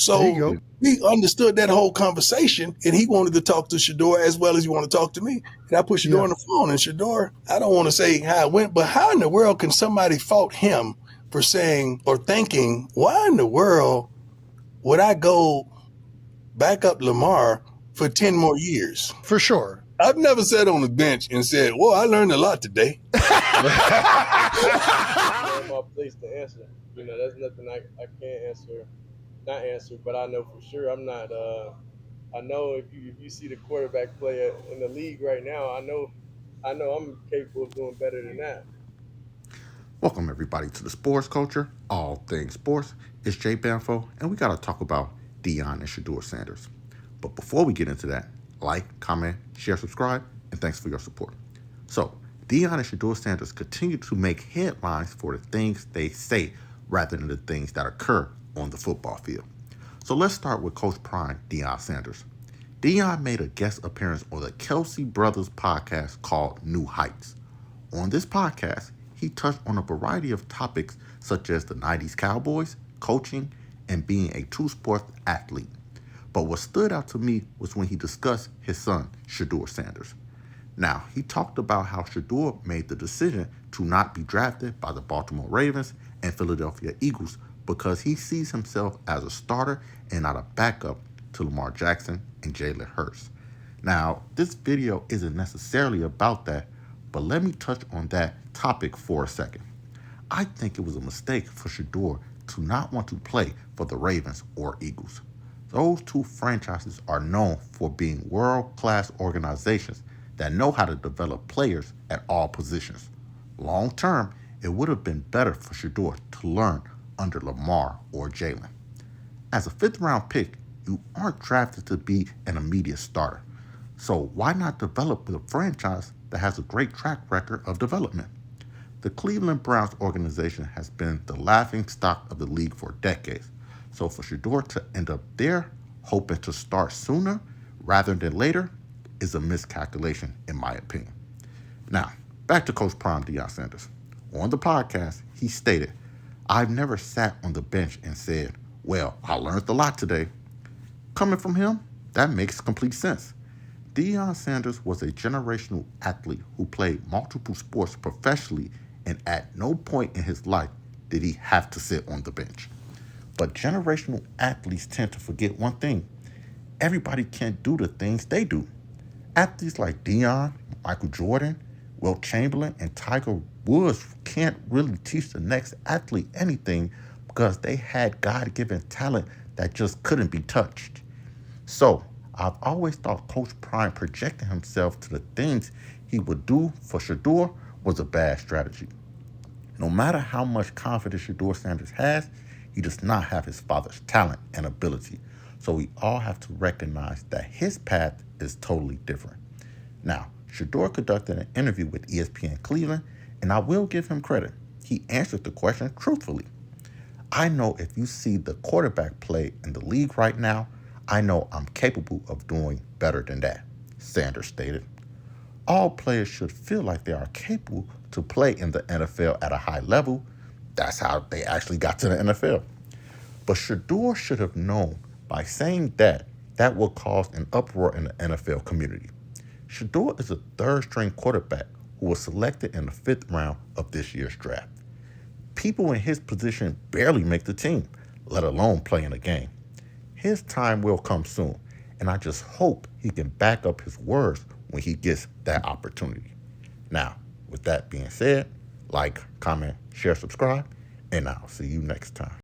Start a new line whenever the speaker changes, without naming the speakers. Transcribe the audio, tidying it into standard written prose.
There you
So
go.
we understood that whole conversation, and he wanted to talk to Shedeur as well as he wanted to talk to me. And I put Shedeur
Yeah.
on the phone, and Shedeur, I don't want to say how it went, but how in the world can somebody fault him for saying or thinking, why in the world would I go back up Lamar for 10 more years?
For sure.
I've never sat on the bench and said, well, I learned a lot today.
Not my place to answer. That's nothing I can't answer. Not answer, but I know for sure I'm not. I know if you see the quarterback play in the league right now, I know I'm capable of doing better than that.
Welcome everybody to the Sports Culture, all things sports. It's Jay Banfo, and we gotta talk about Deion and Shedeur Sanders. But before we get into that, like, comment, share, subscribe, and thanks for your support. So, Deion and Shedeur Sanders continue to make headlines for the things they say rather than the things that occur on the football field. So let's start with Coach Prime, Deion Sanders. Deion made a guest appearance on the Kelsey Brothers podcast called New Heights. On this podcast, he touched on a variety of topics such as the 90s Cowboys, coaching, and being a true sports athlete. But what stood out to me was when he discussed his son, Shedeur Sanders. Now, he talked about how Shedeur made the decision to not be drafted by the Baltimore Ravens and Philadelphia Eagles because he sees himself as a starter and not a backup to Lamar Jackson and Jalen Hurts. Now, this video isn't necessarily about that, but let me touch on that topic for a second. I think it was a mistake for Shedeur to not want to play for the Ravens or Eagles. Those two franchises are known for being world-class organizations that know how to develop players at all positions. Long term, it would have been better for Shedeur to learn under Lamar or Jalen. As a fifth round pick, you aren't drafted to be an immediate starter. So why not develop with a franchise that has a great track record of development? The Cleveland Browns organization has been the laughing stock of the league for decades. So for Shedeur to end up there, hoping to start sooner rather than later, is a miscalculation in my opinion. Now, back to Coach Prime Deion Sanders. On the podcast, he stated, I've never sat on the bench and said, well, I learned a lot today. Coming from him, that makes complete sense. Deion Sanders was a generational athlete who played multiple sports professionally, and at no point in his life did he have to sit on the bench. But generational athletes tend to forget one thing. Everybody can't do the things they do. Athletes like Deion, Michael Jordan, Wilt Chamberlain, and Tiger Woods can't really teach the next athlete anything because they had God-given talent that just couldn't be touched. So, I've always thought Coach Prime projecting himself to the things he would do for Shedeur was a bad strategy. No matter how much confidence Shedeur Sanders has, he does not have his father's talent and ability. So we all have to recognize that his path is totally different. Now, Shedeur conducted an interview with ESPN Cleveland, and I will give him credit. He answered the question truthfully. I know if you see the quarterback play in the league right now, I know I'm capable of doing better than that, Sanders stated. All players should feel like they are capable to play in the NFL at a high level. That's how they actually got to the NFL. But Shedeur should have known by saying that will cause an uproar in the NFL community. Shedeur is a third-string quarterback who was selected in the fifth round of this year's draft. People in his position barely make the team, let alone play in a game. His time will come soon, and I just hope he can back up his words when he gets that opportunity. Now, with that being said, like, comment, share, subscribe, and I'll see you next time.